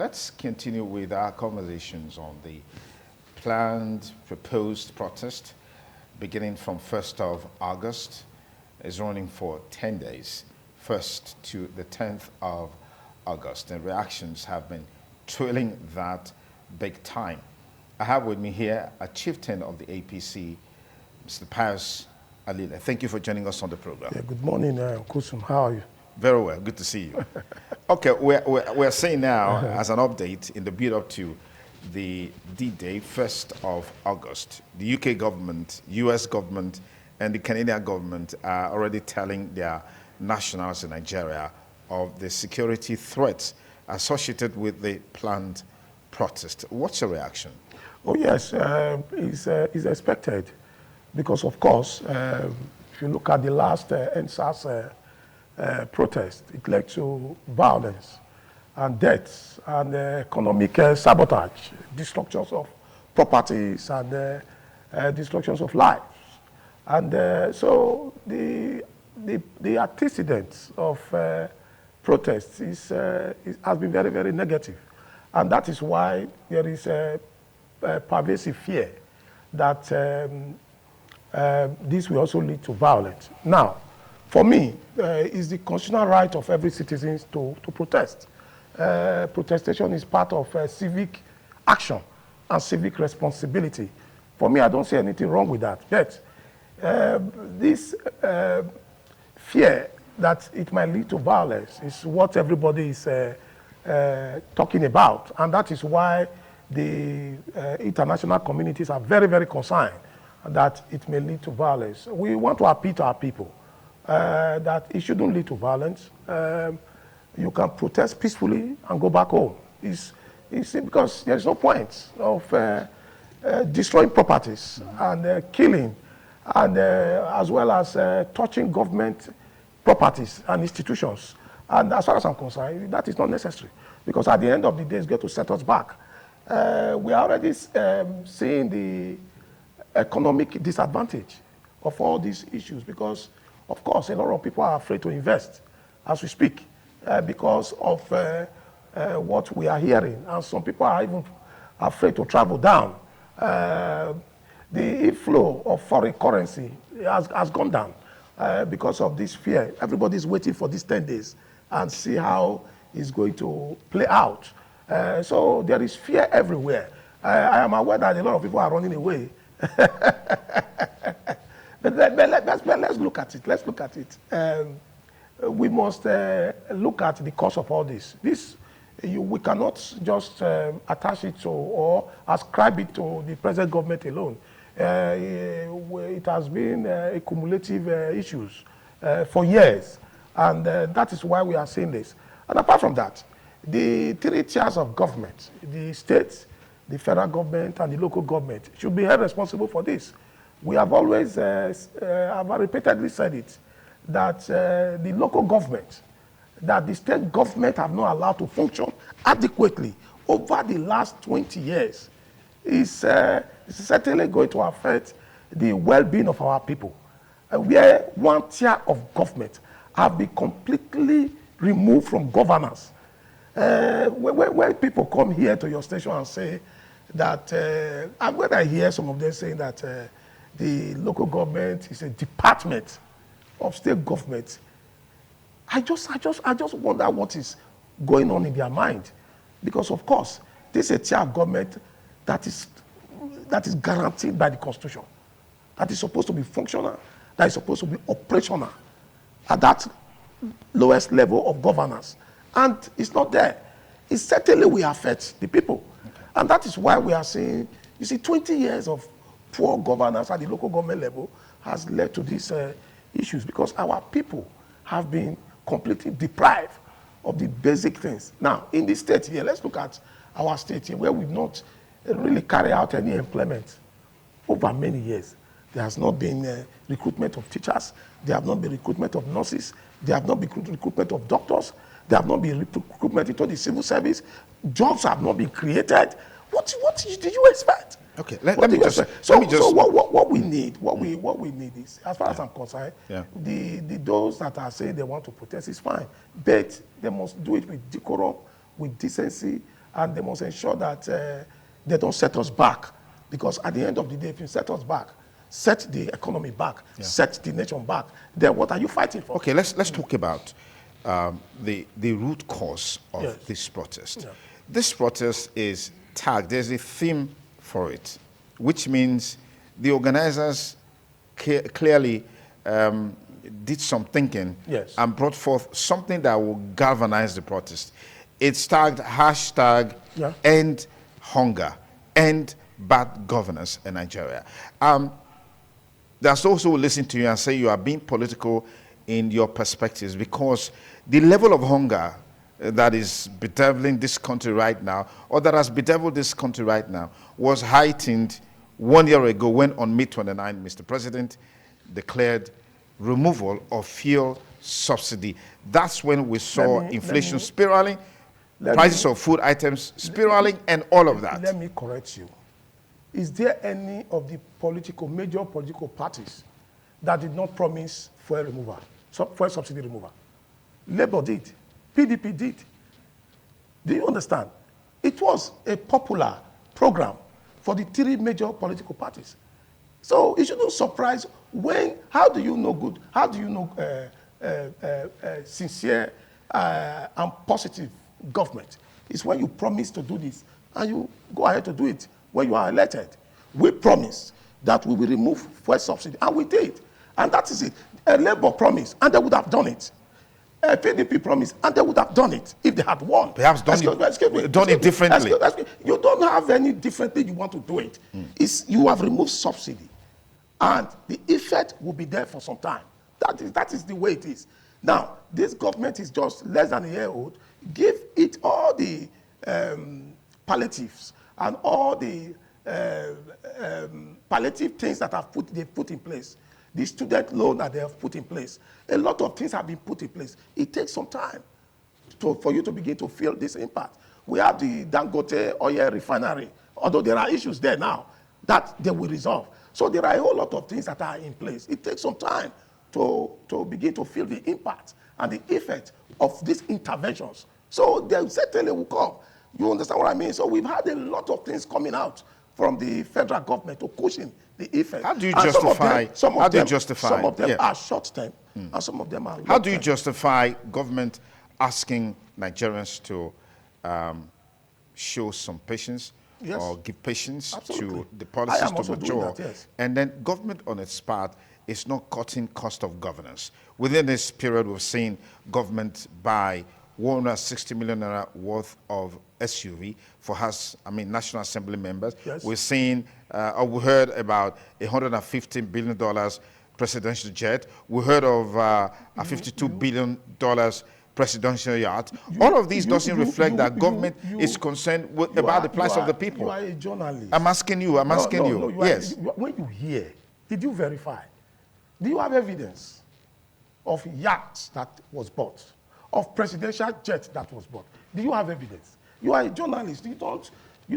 Let's continue with our conversations on the planned proposed protest beginning from 1st of August. Is running for 10 days, 1st to the 10th of August. And reactions have been trailing that big time. I have with me here a chieftain of the APC, Mr. Pius Alile. Thank you for joining us on the program. Yeah, good morning, Kusum. How are you? Very well. Good to see you. Okay, we're saying now, as an update in the build-up to the D-Day, 1st of August, the UK government, US government, and the Canadian government are already telling their nationals in Nigeria of the security threats associated with the planned protest. What's your reaction? Oh, yes, it's expected because, of course, if you look at the last NSAS protest, it led to violence and deaths and economic sabotage, destructions of properties and destructions of lives. And so the antecedents of protests has been very, very negative. And that is why there is a pervasive fear that this will also lead to violence. Now, for me, it's the constitutional right of every citizen to protest. Protestation is part of civic action and civic responsibility. For me, I don't see anything wrong with that. But this fear that it might lead to violence is what everybody is talking about. And that is why the international communities are very, very concerned that it may lead to violence. We want to appeal to our people that it shouldn't lead to violence. You can protest peacefully and go back home. It's because there's no point of destroying properties and killing, and as well as touching government properties and institutions. And as far as I'm concerned, that is not necessary, because at the end of the day, it's going to set us back. We are already seeing the economic disadvantage of all these issues, because, of course, a lot of people are afraid to invest as we speak because of what we are hearing. And some people are even afraid to travel down. The inflow of foreign currency has gone down because of this fear. Everybody's waiting for these 10 days and see how it's going to play out. So there is fear everywhere. I am aware that a lot of people are running away. But let's look at it. Let's look at it. We must look at the cause of all this. We cannot just attach it to or ascribe it to the present government alone. It has been cumulative issues for years, and that is why we are seeing this. And apart from that, the three tiers of government, the states, the federal government, and the local government, should be held responsible for this. We have always, I've repeatedly said it, that the local government, that the state government have not allowed to function adequately over the last 20 years is certainly going to affect the well-being of our people. Where one tier of government have been completely removed from governance. When people come here to your station and say that, and when I hear some of them saying that the local government is a department of state government, I just wonder what is going on in their mind, because of course this is a tier of government that is guaranteed by the Constitution, that is supposed to be functional, that is supposed to be operational at that lowest level of governance, and it's not there. It certainly will affect the people, and that is why we are saying, you see, 20 years of poor governance at the local government level has led to these issues, because our people have been completely deprived of the basic things. Now, in this state here, let's look at our state here, where we've not really carried out any employment over many years. There has not been recruitment of teachers. There have not been recruitment of nurses. There have not been recruitment of doctors. There have not been recruitment into the civil service. Jobs have not been created. What did you expect? Okay, let me just. So what we need is, as far as I'm concerned, those that are saying they want to protest is fine, but they must do it with decorum, with decency, and they must ensure that they don't set us back. Because at the end of the day, if you set us back, set the economy back, set the nation back, then what are you fighting for? Okay, let's talk about the root cause of this protest. Yeah. This protest is tagged, there's a theme for it, which means the organizers clearly did some thinking and brought forth something that will galvanize the protest. It's tagged hashtag end hunger, end bad governance in Nigeria. There's also listen to you and say you are being political in your perspectives, because the level of hunger that is bedeviling this country right now, or that has bedeviled this country right now, was heightened 1 year ago when on May 29, Mr. President declared removal of fuel subsidy. That's when we saw inflation spiraling, prices of food items spiraling, and all of that. Let me correct you. Is there any of the major political parties that did not promise fuel removal, fuel subsidy removal? Labour did. PDP did. Do you understand? It was a popular program for the three major political parties. So it shouldn't surprise how do you know sincere and positive government? It's when you promise to do this and you go ahead to do it when you are elected. We promised that we will remove fuel subsidy, and we did. And that is it. A Labour promise, and they would have done it. A PDP promise, and they would have done it if they had won. Perhaps done it differently. You don't have any differently you want to do it. You have removed subsidy, and the effect will be there for some time. That is the way it is. Now, this government is just less than a year old. Give it all the palliatives and all the palliative things that they've put in place. The student loan that they have put in place. A lot of things have been put in place. It takes some time for you to begin to feel this impact. We have the Dangote oil refinery, although there are issues there now that they will resolve. So there are a whole lot of things that are in place. It takes some time to begin to feel the impact and the effect of these interventions. So they certainly will come. You understand what I mean? So we've had a lot of things coming out from the federal government to cushion the effect. How do you justify? Some of them are short-term, and some of them are long-term. How do you justify government asking Nigerians to show some patience or give patience to the policies to mature? And then government on its part is not cutting cost of governance. Within this period, we've seen government buy 160 million naira worth of SUV for National Assembly members. We're seeing, we heard about $115 billion presidential jet. We heard of a $52 billion presidential yacht. All of these doesn't reflect that government is concerned about the plight of the people. You are a journalist. I'm asking you. Yes. When you hear, did you verify? Do you have evidence of yachts that was bought? Of presidential jet that was bought? Do you have evidence? You are a journalist. You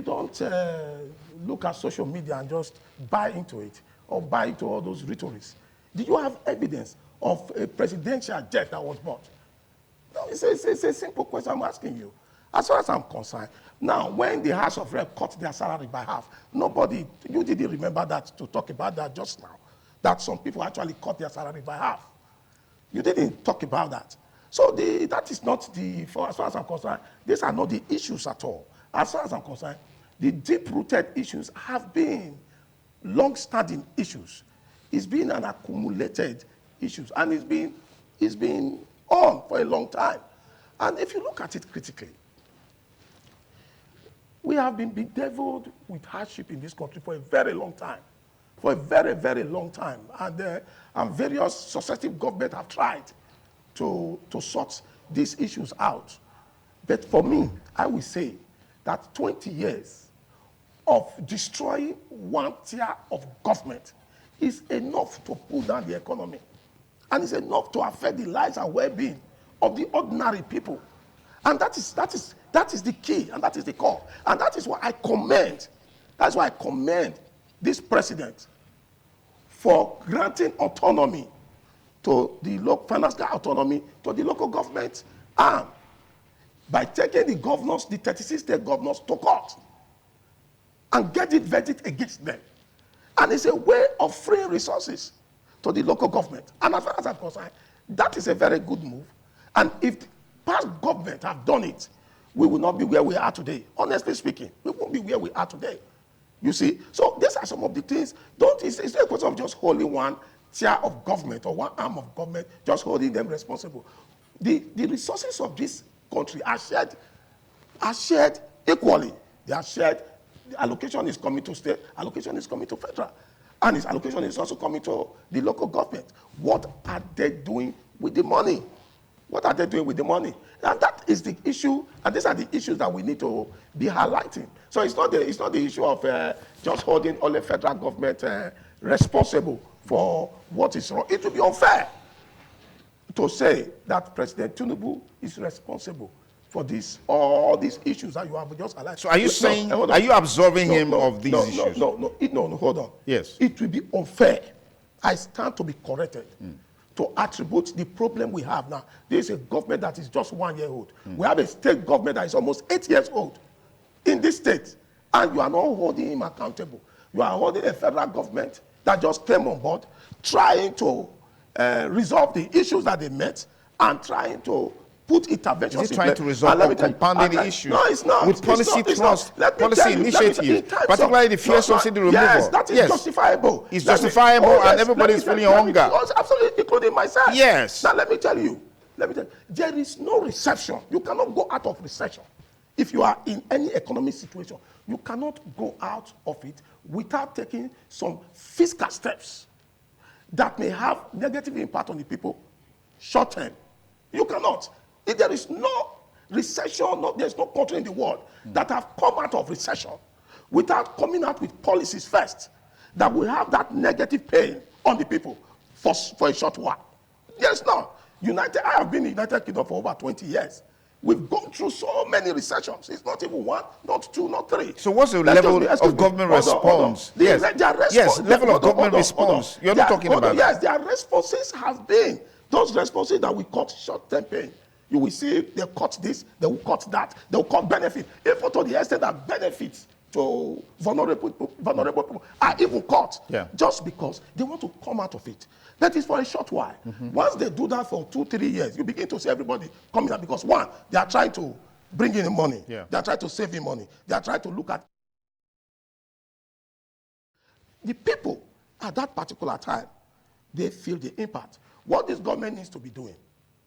don't look at social media and just buy into it or buy into all those rhetorics. Do you have evidence of a presidential jet that was bought? No, it's a simple question I'm asking you. As far as I'm concerned, now when the House of Rep cut their salary by half, you didn't remember that to talk about that just now, that some people actually cut their salary by half. You didn't talk about that. So that is not as far as I'm concerned, these are not the issues at all. As far as I'm concerned, the deep-rooted issues have been long-standing issues. It's been an accumulated issues, and it's been on for a long time. And if you look at it critically, we have been bedeviled with hardship in this country for a very long time. For a very, very long time. And various successive governments have tried to sort these issues out. But for me, I will say that 20 years of destroying one tier of government is enough to pull down the economy. And it's enough to affect the lives and well-being of the ordinary people. And that is the key, and that is the core. And that is why I commend this president for granting autonomy to the financial autonomy to the local government arm. by taking the governors, the 36 state governors to court and get it verdict against them. And it's a way of freeing resources to the local government. And as far as I'm concerned, that is a very good move. And if the past government have done it, we will not be where we are today. Honestly speaking, we won't be where we are today. You see? So these are some of the things. It's not a question of just holding one tier of government or one arm of government, just holding them responsible. The resources of this country are shared equally. They are shared. The allocation is coming to state, allocation is coming to federal, and its allocation is also coming to the local government. What are they doing with the money? What are they doing with the money? And that is the issue, and these are the issues that we need to be highlighting. So it's not the issue of just holding all the federal government responsible for what is wrong. It would be unfair to say that President Tinubu is responsible for all these issues that you have just highlighted. So are you saying, are you absolving him of these issues? No, hold on. Yes. It will be unfair. I stand to be corrected. To attribute the problem we have now. There is a government that is just 1 year old. We have a state government that is almost 8 years old in this state, and you are not holding him accountable. You are holding a federal government that just came on board, trying to resolve the issues that they met, and trying to put interventions. Is he trying to resolve or compounding the issues? No, it's not. With policy thrust, policy initiatives, particularly the fuel subsidy removal. Yes, that is justifiable. It's justifiable, and everybody is feeling hunger. Absolutely, including myself. Yes. Now let me tell you, there is no recession. You cannot go out of recession. If you are in any economic situation, you cannot go out of it without taking some fiscal steps that may have negative impact on the people short term. You cannot. If there is no recession, there's no country in the world that have come out of recession without coming out with policies first that will have that negative pain on the people for a short while. Yes, no. I have been in the United Kingdom for over 20 years. We've gone through so many recessions. It's not even one, not two, not three. So what's the level of government response? Yes, level of government response. You're not talking about. Yes, their responses have been those responses that we cut short-term pain. You will see they cut this, they will cut that, they will cut benefit. Even to the extent that benefits to vulnerable people are even cut, just because they want to come out of it. That is for a short while. Once they do that for 2-3 years, you begin to see everybody coming out because one, they are trying to bring in money. They are trying to save in money. They are trying to look at the people at that particular time. They feel the impact. What this government needs to be doing,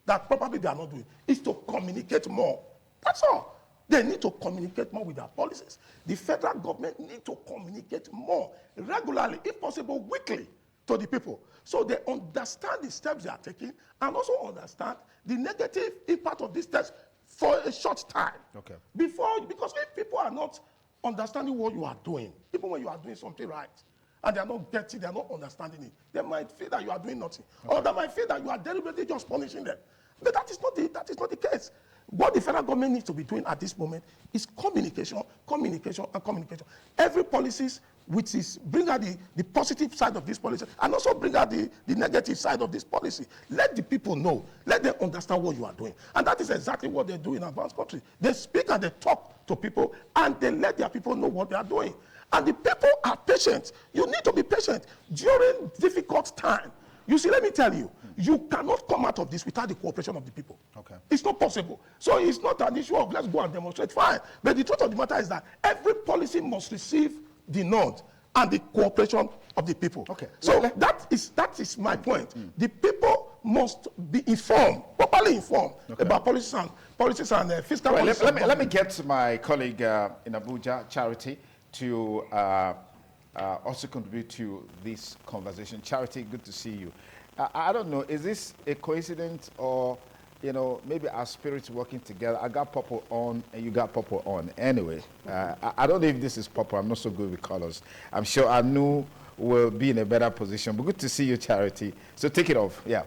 that probably they are not doing, is to communicate more. That's all. They need to communicate more with their policies. The federal government needs to communicate more regularly, if possible weekly, to the people. So they understand the steps they are taking and also understand the negative impact of these steps for a short time. Okay. Because if people are not understanding what you are doing, even when you are doing something right, and they are not getting, they are not understanding it, they might feel that you are doing nothing. Or they might feel that you are deliberately just punishing them. But that is not the case. What the federal government needs to be doing at this moment is communication, communication, and communication. Every policies which is bring out the positive side of this policy and also bring out the negative side of this policy. Let the people know. Let them understand what you are doing. And that is exactly what they do in advanced countries. They speak and they talk to people and they let their people know what they are doing. And the people are patient. You need to be patient during difficult time. You see, let me tell you, you cannot come out of this without the cooperation of the people. Okay. It's not possible. So it's not an issue of let's go and demonstrate, fine. But the truth of the matter is that every policy must receive the nod and the cooperation of the people. Okay. So that is my point. The people must be informed, properly informed about policies and fiscal policies. Let me get my colleague in Abuja, Charity, to also contribute to this conversation. Charity, good to see you. I don't know, is this a coincidence or, you know, maybe our spirits working together? I got purple on and you got purple on. Anyway, I don't know if this is purple. I'm not so good with colors. I'm sure Anu will be in a better position. But good to see you, Charity. So take it off. Yeah.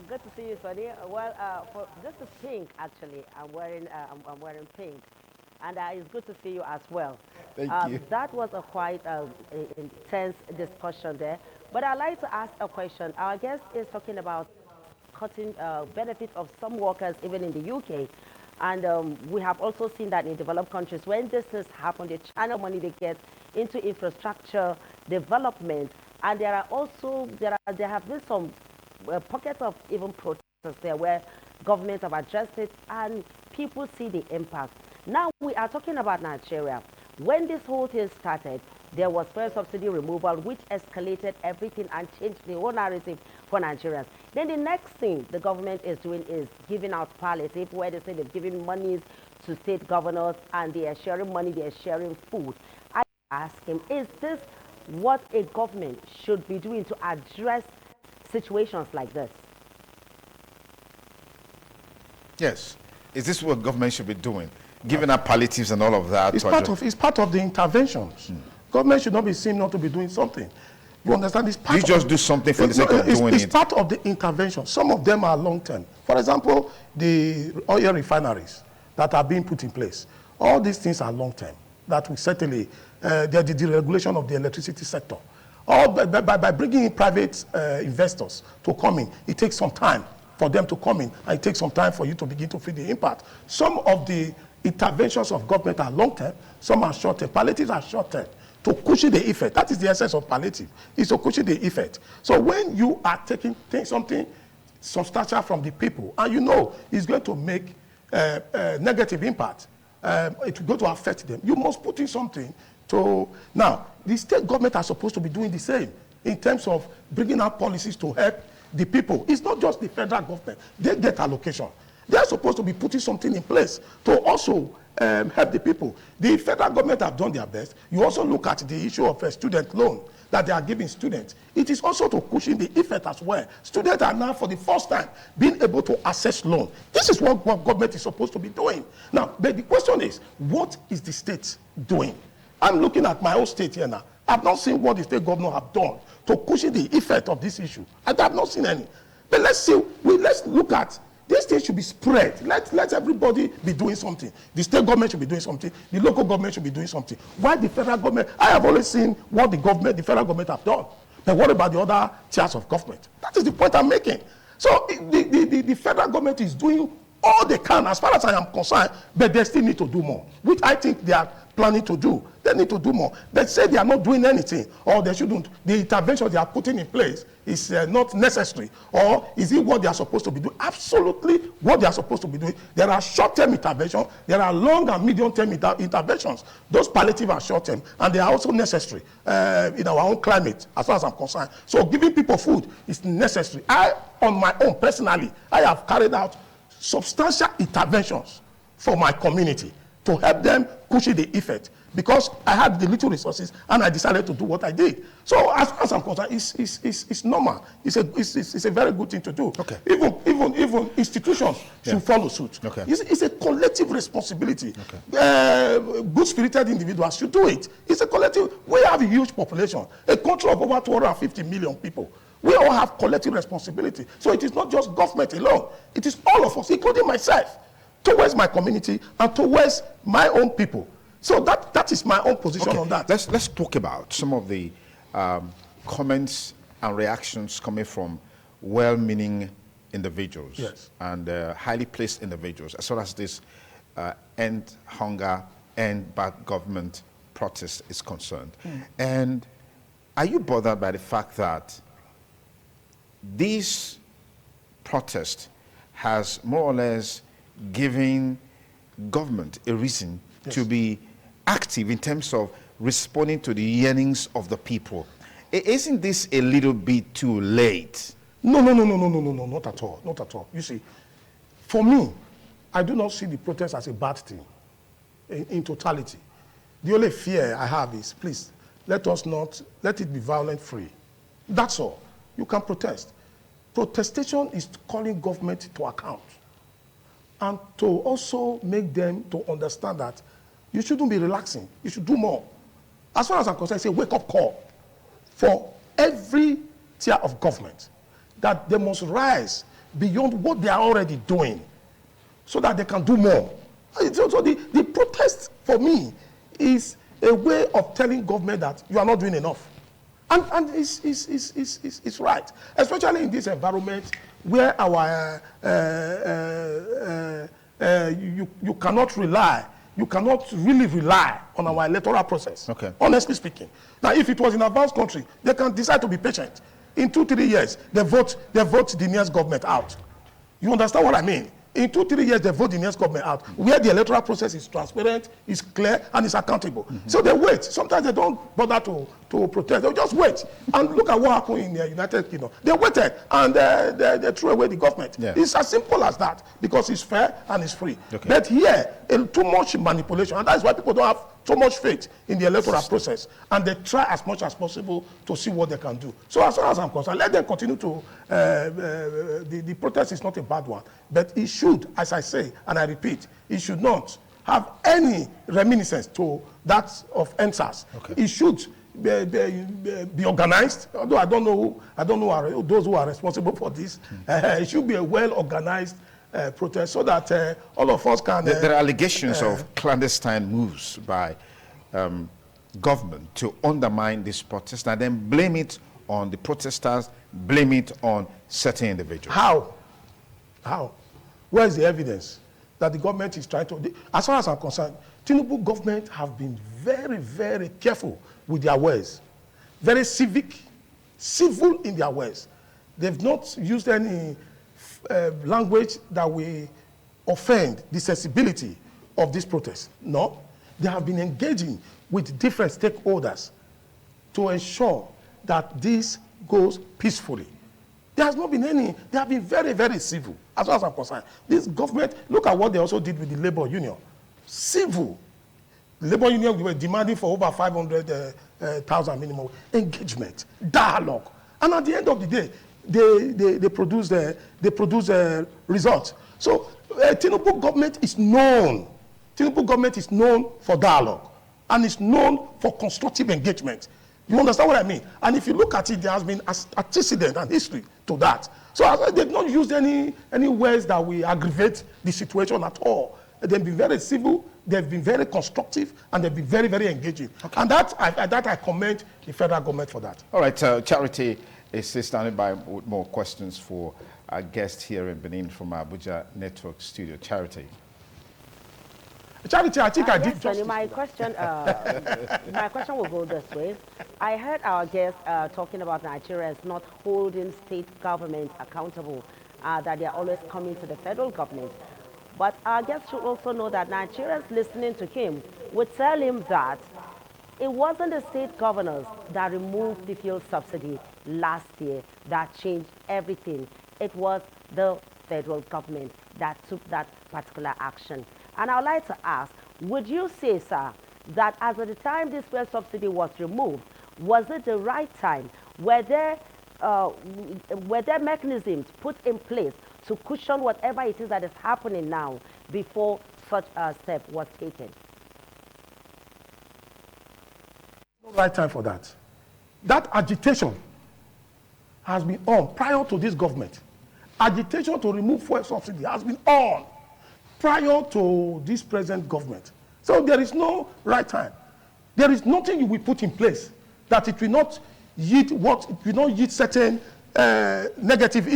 Good to see you, Sonny. Well, this is pink, actually. I'm wearing pink. And it's good to see you as well. Thank you. That was a quite intense discussion there. But I'd like to ask a question. Our guest is talking about cutting benefits of some workers, even in the UK. And we have also seen that in developed countries, when this has happened, they channel money they get into infrastructure development. And there are also, there have been some pockets of even protests there where governments have addressed it and people see the impact. Now we are talking about Nigeria. When this whole thing started, there was first subsidy removal, which escalated everything and changed the whole narrative for Nigerians. Then the next thing the government is doing is giving out palliative, where they say they've given monies to state governors and they are sharing money, they are sharing food. I ask him, is this what a government should be doing to address situations like this? Yes. Is this what government should be doing? Giving up palliatives and all of that? It's part of the interventions. Government should not be seen not to be doing something. You understand? It's part you just do something for the sake of doing it. It's part of the intervention. Some of them are long-term. For example, the oil refineries that are being put in place. All these things are long-term. That will certainly, the deregulation of the electricity sector. Or by bringing in private investors to come in, it takes some time for them to come in, and it takes some time for you to begin to feel the impact. Some of the interventions of government are long-term, some are short-term. Palliatives are short-term, to cushion the effect. That is the essence of palliative, is to cushion the effect. So when you are taking something substantial from the people, and you know it's going to make negative impact, it will go to affect them, you must put in something to... Now, the state government are supposed to be doing the same in terms of bringing out policies to help the people. It's not just the federal government. They get allocation. They are supposed to be putting something in place to also help the people. The federal government have done their best. You also look at the issue of a student loan that they are giving students. It is also to cushion the effect as well. Students are now, for the first time, being able to access loan. This is what government is supposed to be doing. Now, but the question is, what is the state doing? I'm looking at my own state here now. I've not seen what the state governor have done to cushion the effect of this issue. I have not seen any. But let's see, let's look at, this thing should be spread. Let everybody be doing something. The state government should be doing something. The local government should be doing something. Why the federal government? I have always seen what the federal government have done. But what about the other tiers of government? That is the point I'm making. So the federal government is doing all they can as far as I am concerned, but they still need to do more, which I think they are planning to do. They need to do more. They say they are not doing anything, or they shouldn't. The intervention they are putting in place is not necessary, or is it what they are supposed to be doing? Absolutely what they are supposed to be doing. There are short-term interventions, there are long and medium-term interventions. Those palliative are short-term, and they are also necessary in our own climate, as far as I'm concerned. So giving people food is necessary. I, on my own, personally, I have carried out substantial interventions for my community to help them cushion the effect, because I had the little resources and I decided to do what I did. So as far as I'm concerned, it's normal. It's a very good thing to do. Okay. Even institutions should follow suit. Okay. It's a collective responsibility. Okay. Good-spirited individuals should do it. It's a collective. We have a huge population, a country of over 250 million people. We all have collective responsibility. So it is not just government alone. It is all of us, including myself, towards my community and towards my own people. So that is my own position on that. Let's talk about some of the comments and reactions coming from well-meaning individuals, yes, and highly placed individuals, as well as this end hunger, end bad government protest is concerned. And are you bothered by the fact that this protest has more or less given government a reason to be active in terms of responding to the yearnings of the people? Isn't this a little bit too late? No, not at all, not at all. You see, for me, I do not see the protest as a bad thing in totality. The only fear I have is, please, let it be violent-free. That's all. You can protest. Protestation is calling government to account, and to also make them to understand that you shouldn't be relaxing. You should do more. As far as I'm concerned, it's a wake-up call for every tier of government, that they must rise beyond what they are already doing so that they can do more. So the protest, for me, is a way of telling government that you are not doing enough. And it's right, especially in this environment where our you cannot really rely on our electoral process. Okay. Honestly speaking. Now, if it was in an advanced country, they can decide to be patient. In 2-3 years, they vote the nearest government out. You understand what I mean? In 2-3 years, they vote the next government out, where the electoral process is transparent, is clear, and is accountable. So they wait. Sometimes they don't bother to protest. They'll just wait. And look at what happened in the United Kingdom. They waited, and they threw away the government. Yeah. It's as simple as that, because it's fair and it's free. Okay. But here, too much manipulation, and that's why people don't have so much faith in the electoral process, and they try as much as possible to see what they can do. So as far as I'm concerned, let them continue to, the protest is not a bad one, but it should, as I say, and I repeat, it should not have any reminiscence to that of NSAS. Okay. It should be organized, although I don't know those who are responsible for this. It should be a well-organized protest, so that all of us can... There are allegations of clandestine moves by government to undermine this protest and then blame it on the protesters, blame it on certain individuals. How? Where is the evidence that the government is trying to... As far as I'm concerned, Tinubu government have been very, very careful with their words. Very civil in their words. They've not used any language that will offend the sensibility of this protest. No, they have been engaging with different stakeholders to ensure that this goes peacefully. There has not been any, they have been very, very civil, as far as I'm concerned. This government, look at what they also did with the labor union. Civil. The labor union, we were demanding for over 500,000 minimum engagement, dialogue. And at the end of the day, they produce results. So Tinubu government is known. Tinubu government is known for dialogue, and is known for constructive engagement. You understand what I mean? And if you look at it, there has been antecedent and history to that. So they've not used any words that will aggravate the situation at all. They've been very civil, they've been very constructive, and they've been very, very engaging. Okay. And that I commend the federal government for that. All right, Charity is still standing by with more questions for our guest here in Benin from Abuja Network Studio. Charity, I think I did justice. My question will go this way. I heard our guest talking about Nigerians not holding state governments accountable, that they are always coming to the federal government. But our guest should also know that Nigerians listening to him would tell him that it wasn't the state governors that removed the fuel subsidy last year that changed everything. It was the federal government that took that particular action. And I would like to ask, would you say, sir, that as of the time this fuel subsidy was removed, was it the right time? Were there mechanisms put in place to cushion whatever it is that is happening now before such a step was taken? No right time for that. That agitation has been on prior to this government. Agitation to remove fuel subsidy has been on prior to this present government. So there is no right time. There is nothing you will put in place that it will not yield certain negative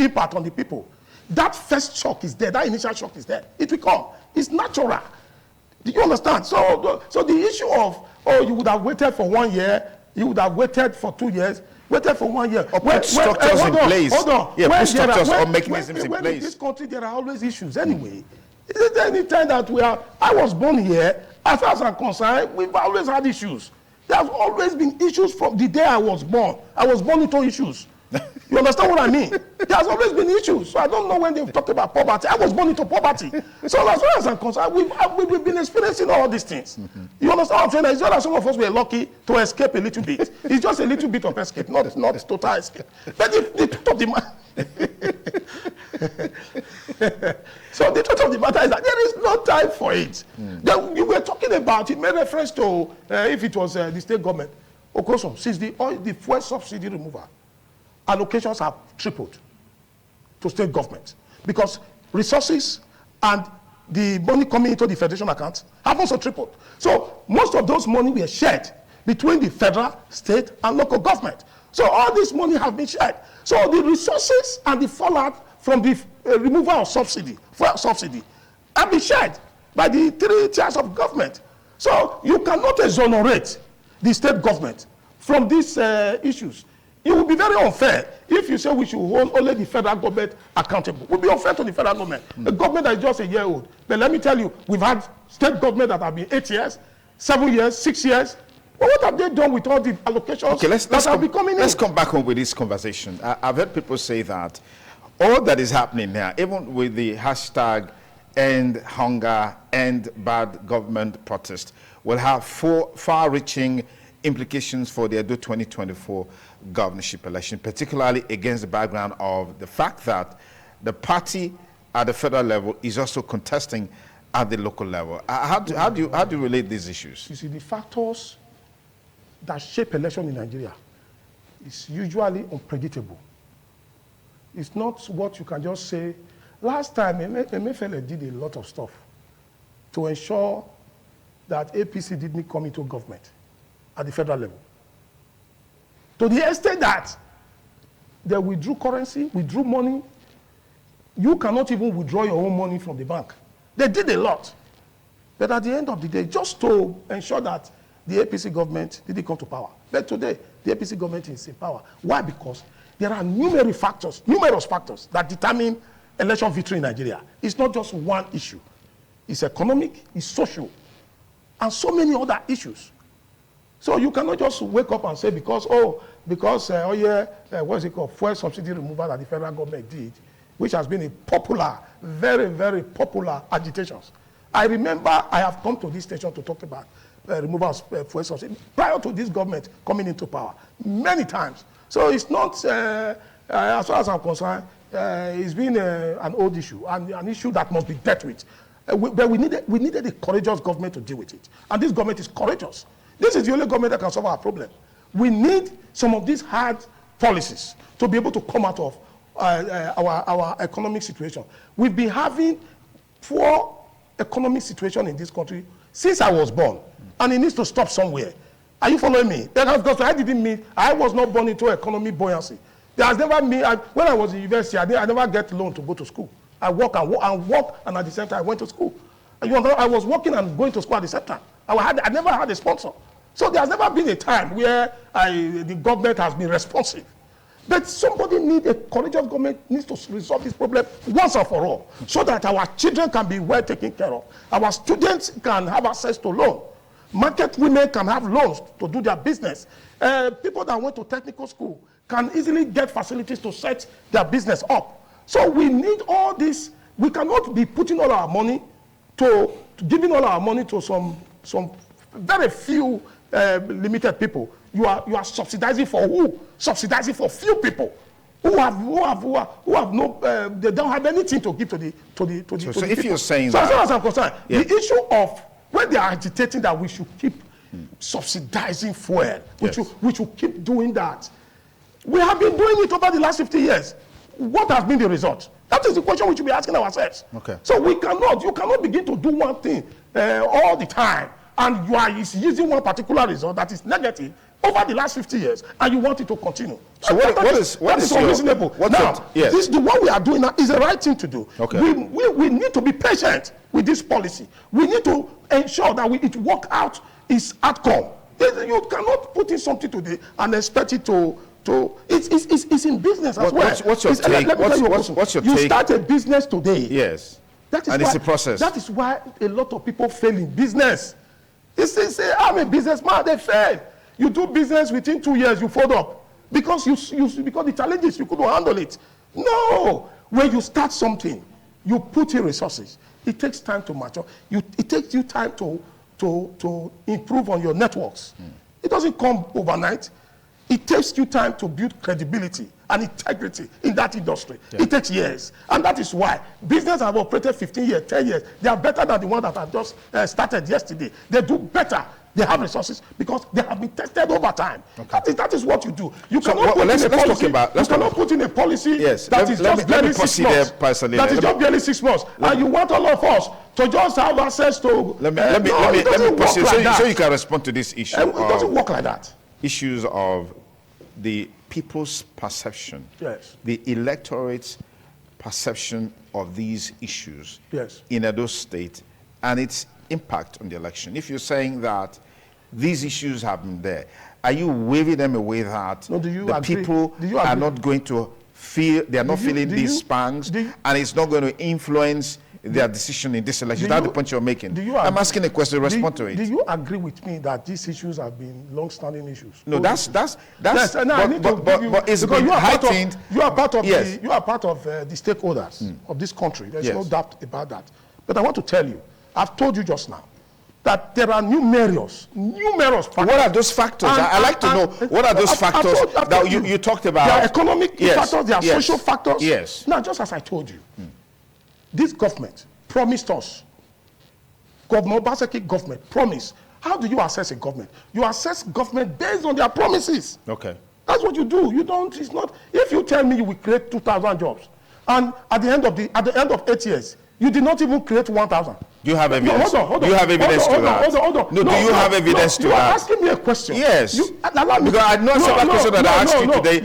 impact on the people. That first shock is there. That initial shock is there. It will come. It's natural. Do you understand? So the issue of, you would have waited for 1 year, you would have waited for 2 years, waited for 1 year. Or put structures in place. Hold on. Yeah, put structures or mechanisms in place. In this country, there are always issues anyway. Is there any time that I was born here, as far as I'm concerned, we've always had issues. There have always been issues from the day I was born. I was born into issues. You understand what I mean? There has always been issues. So I don't know when they've talked about poverty. I was born into poverty. So as far as I'm concerned, we've been experiencing all these things. You understand what I'm saying? It's not that some of us were lucky to escape a little bit. It's just a little bit of escape, not total escape. But the truth of the matter... So the truth of the matter is that there is no time for it. You were talking about, it made reference to, if it was the state government, Okosom, since the fuel subsidy removal, allocations have tripled to state governments because resources and the money coming into the federation account have also tripled. So most of those money were shared between the federal, state, and local government. So all this money has been shared. So the resources and the fallout from the removal of subsidy, fuel subsidy, have been shared by the 3 tiers of government. So you cannot exonerate the state government from these issues. It would be very unfair if you say we should hold only the federal government accountable. It would be unfair to the federal government. A government that is just a year old. But let me tell you, we've had state government that have been 8 years, 7 years, 6 years. Well, what have they done with all the allocations let's come back on with this conversation. I've heard people say that all that is happening now, even with the hashtag End Hunger, End Bad Government protest, will have far-reaching implications for the Edo 2024 governorship election, particularly against the background of the fact that the party at the federal level is also contesting at the local level. How do you relate these issues? You see, the factors that shape election in Nigeria is usually unpredictable. It's not what you can just say. Last time, Emefiele did a lot of stuff to ensure that APC didn't come into government at the federal level. To the extent that they withdrew currency, withdrew money. You cannot even withdraw your own money from the bank. They did a lot. But at the end of the day, just to ensure that the APC government didn't come to power. But today, the APC government is in power. Why? Because there are numerous factors that determine election victory in Nigeria. It's not just one issue. It's economic, it's social, and so many other issues. So you cannot just wake up and say what is it called, fuel subsidy removal that the federal government did, which has been a popular, very, very popular agitations. I remember I have come to this station to talk about removal of fuel subsidy prior to this government coming into power many times. So it's not, as far as I'm concerned, it's been an old issue and an issue that must be dealt with. But we needed a courageous government to deal with it. And this government is courageous. This is the only government that can solve our problem. We need some of these hard policies to be able to come out of our economic situation. We've been having poor economic situation in this country since I was born. And it needs to stop somewhere. Are you following me? Because I was not born into economic buoyancy. There has never been, when I was in university, I never get loan to go to school. I work and at the same time I went to school. And I was working and going to school at the same time. I never had a sponsor. So there has never been a time where the government has been responsive. But somebody a courageous government needs to resolve this problem once and for all, so that our children can be well taken care of. Our students can have access to loan. Market women can have loans to do their business. People that went to technical school can easily get facilities to set their business up. So we need all this. We cannot be putting all our money giving all our money to some very few limited people. You are subsidizing for who? Subsidizing for few people who have no. They don't have anything to give to the. So if you're saying that, as far as I'm concerned, the issue of when they are agitating that we should keep subsidizing fuel, we should keep doing that. We have been doing it over the last 50 years. What has been the result? That is the question we should be asking ourselves. Okay. So you cannot begin to do one thing all the time, and you are using one particular result that is negative over the last 50 years, and you want it to continue. So what is unreasonable? The one we are doing now is the right thing to do. Okay. We need to be patient with this policy. We need to ensure that it work out its outcome. You cannot put in something today and expect it to it's in business as well. What's your take? What's your take? You start a business today. Yes. It's a process. That is why a lot of people fail in business. They say, I'm a businessman. They fail. You do business within 2 years, you fold up because because the challenges you couldn't handle it. No, when you start something, you put in resources. It takes time to mature. It takes you time to improve on your networks. It doesn't come overnight. It takes you time to build credibility and integrity in that industry. Yeah. It takes years. And that is why business have operated 15 years, 10 years. They are better than the ones that have just started yesterday. They do better They have resources because they have been tested over time. Okay. That is what you do. You So, cannot put in a policy. let's You cannot put in a policy Yes, that is just barely 6 months. That is just barely 6 months, and you want all of us to just have access to. Let me proceed so you can respond to this issue. It doesn't work like that. Issues of the people's perception, Yes. the electorate's perception of these issues Yes. in Edo State and its impact on the election. If you're saying that these issues have been there, are you waving them away that No, do you the agree? people Do you are agree? not going to feel, they are not feeling these pangs, and it's not going to influence their decision in this election? That's the point you're making. I'm asking a question, respond to it. Do you agree with me that these issues have been long-standing issues? No, that's yes, and I need to give you, but it's because been you are heightened. part of Yes. you are part of the stakeholders of this country. There's no Yes. doubt about that. But I want to tell you, I've told you just now that there are numerous factors. What are those factors? I'd like to know, what are those factors that you talked about? There are economic factors, there are social factors. Yes. Now, just as I told you, this government promised us, Governor Obaseki government promised. How do you assess a government? You assess government based on their promises. Okay. That's what you do. You don't, it's not, if you tell me you will create 2,000 jobs, and at the end of 8 years, you did not even create 1,000. Do you have evidence? No, hold on. Do you have evidence to that? Hold on. No, do you have evidence to that? You are asking me a question. Yes. Allow me. Because I know several questions that I asked you today.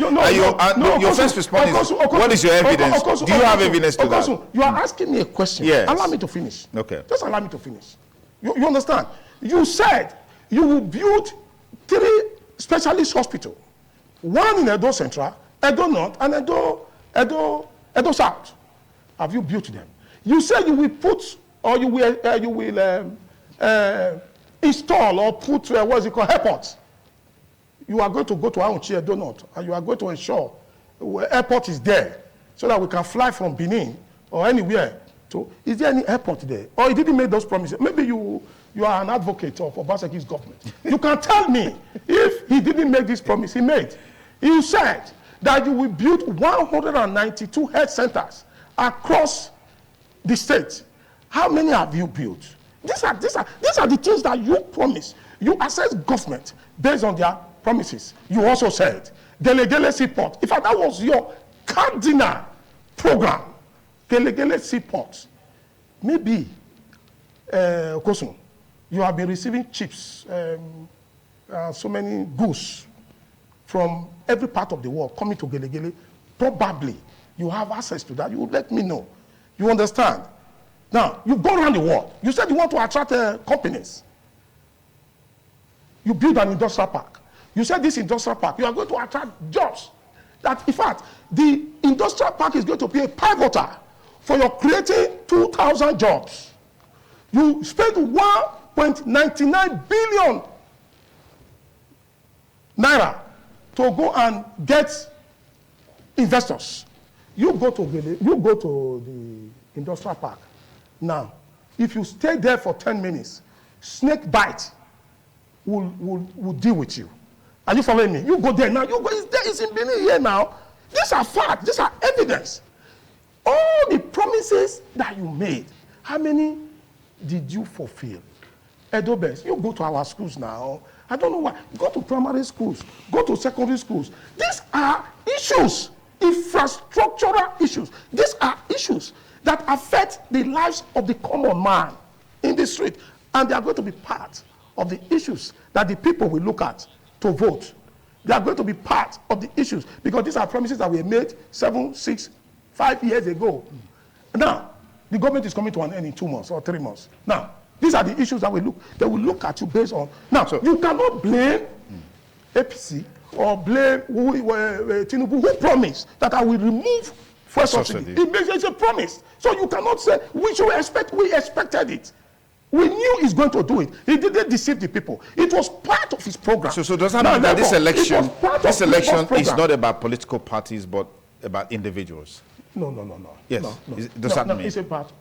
Your first response is, what is your evidence? Do you have evidence to that? You are asking me a question. Yes. Allow me to finish. Okay. Just allow me to finish. You understand? You said you will build 3 specialist hospitals. One in Edo Central, Edo North, and Edo South. Have you built them? You said you will put, or you will install or put, what's it called, airports. You are going to go to Aunchi, Edo North, and you are going to ensure airport is there so that we can fly from Benin or anywhere. Is there any airport there? Or he didn't make those promises? Maybe you are an advocate of Obaseki's government. You can tell me if he didn't make this promise he made. You said that you will build 192 health centers across the state. How many have you built? These are the things that you promise. You assess government based on their promises. You also said Gelegele Seaport. In fact, that was your cardinal program. Gelegele Seaport. Maybe, Kosun, you have been receiving chips, so many goods from every part of the world coming to Gelegele. Probably you have access to that. You will let me know. You understand? Now, you've gone around the world. You said you want to attract companies. You build an industrial park. You said this industrial park, you are going to attract jobs. That, in fact, the industrial park is going to be a pivotal for your creating 2,000 jobs. You spent 1.99 billion naira to go and get investors. You go to the industrial park. Now, if you stay there for 10 minutes, snake bite will deal with you. Are you following me? You go there now. You go, it's in Benin here now. These are facts. These are evidence. All the promises that you made, how many did you fulfill? Edo Best, you go to our schools now. I don't know why. Go to primary schools. Go to secondary schools. These are issues, infrastructural issues. These are issues that affect the lives of the common man in the street. And they are going to be part of the issues that the people will look at to vote. They are going to be part of the issues because these are promises that were made 7, 6, 5 years ago. Now, the government is coming to an end in 2 months or 3 months. Now, these are the issues that they will look at you based on. Now, so, you cannot blame APC or blame Tinubu, who promised that I will remove fuel subsidy. It's a promise. So you cannot say, we expected it. We knew he's going to do it. He didn't deceive the people. It was part of his program. So does that mean that this election is not about political parties, but about individuals? No. Yes. No. Does that mean? It's about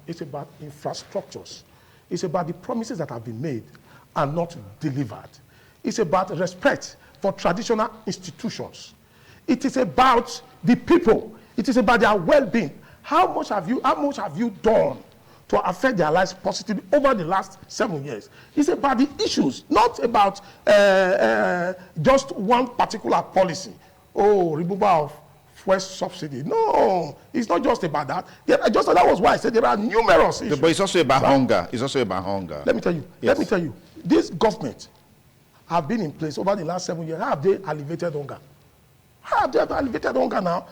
infrastructures. It's about the promises that have been made and not delivered. It's about respect for traditional institutions. It is about the people. It is about their well-being. How much have you done to affect their lives positively over the last 7 years. It's about the issues, not about just one particular policy. Oh, removal of fuel subsidy. No, it's not just about that. Yeah, that was why I said there are numerous issues. But it's also about hunger. It's also about hunger. Let me tell you. Yes. Let me tell you. This government have been in place over the last 7 years. How have they alleviated hunger? How have they alleviated hunger now?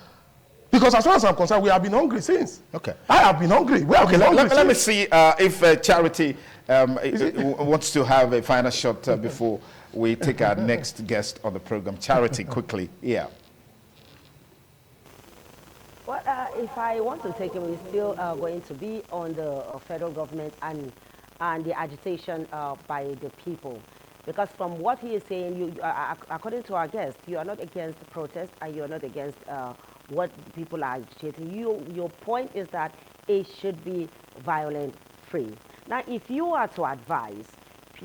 Because as far as I'm concerned, we have been hungry since. Okay. I have been hungry. We have been hungry let me see if Charity wants to have a final shot before we take our next guest on the program. Charity, quickly. Yeah. Well, if I want to take it, we're still going to be on the federal government and the agitation by the people. Because from what he is saying, according to our guest, you are not against protest and you are not against what people are agitating. Your point is that it should be violent-free. Now, if you are to advise,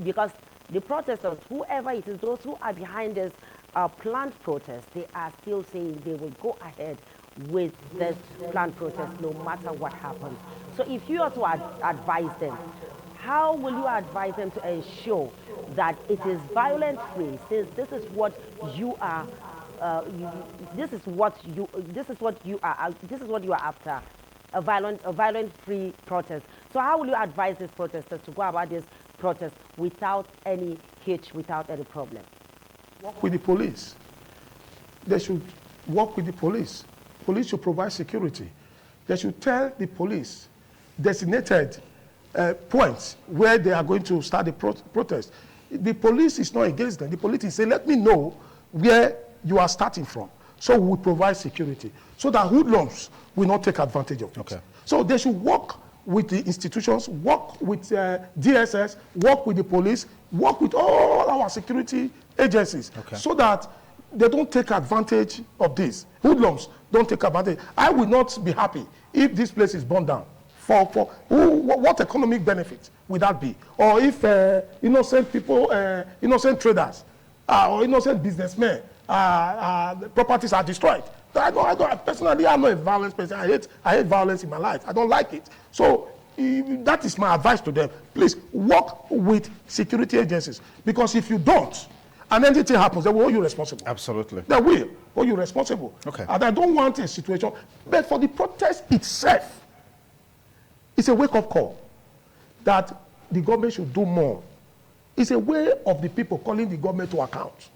because the protesters, whoever it is, those who are behind this planned protest, they are still saying they will go ahead with this planned protest no matter what happens. So if you are to advise them, how will you advise them to ensure that it is violent-free, since this is what you are this is what you are after, a violent-free protest. So how will you advise these protesters to go about this protest without any hitch, without any problem? Work with the police. They should work with the police. Police should provide security. They should tell the police designated points where they are going to start the protest. The police is not against them. The police is saying, let me know where you are starting from. So we provide security so that hoodlums will not take advantage of it. Okay. So they should work with the institutions, work with DSS, work with the police, work with all our security agencies, okay, so that they don't take advantage of this. Hoodlums don't take advantage. I will not be happy if this place is burned down. What economic benefit would that be? Or if innocent people, innocent traders, or innocent businessmen, properties are destroyed. Personally, I'm not a violent person. I hate violence in my life. I don't like it. So that is my advice to them. Please work with security agencies, because if you don't, and anything happens, they will hold you responsible. Absolutely. They will hold you responsible. Okay. And I don't want a situation, but for the protest itself, it's a wake-up call that the government should do more. It's a way of the people calling the government to account.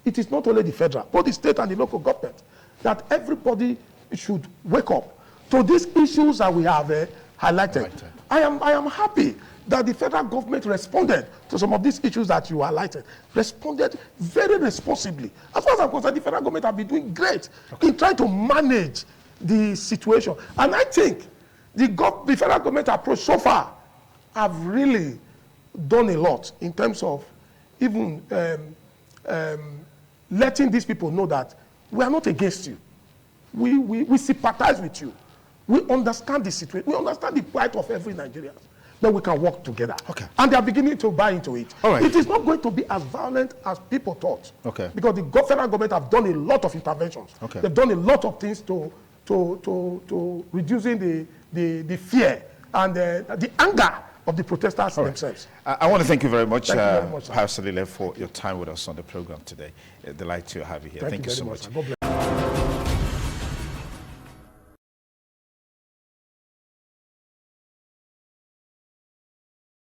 It is not only the federal, but the state and the local government, that everybody should wake up to these issues that we have highlighted. I am happy that the federal government responded to some of these issues that you highlighted, responded very responsibly. As far as I'm concerned, the federal government have been doing great in trying to manage the situation. And I think the federal government approach so far have really done a lot in terms of even letting these people know that we are not against you. We sympathize with you. We understand the situation. We understand the plight of every Nigerian. Then we can work together. Okay. And they are beginning to buy into it. All right. It is not going to be as violent as people thought. Okay. Because the federal government have done a lot of interventions. Okay. They've done a lot of things to reducing the fear and the anger of the protesters themselves. I want to thank you very much, Thank you very much, Pastor Lile, for your time with us on the program today. Delight to have you here. Thank you so much.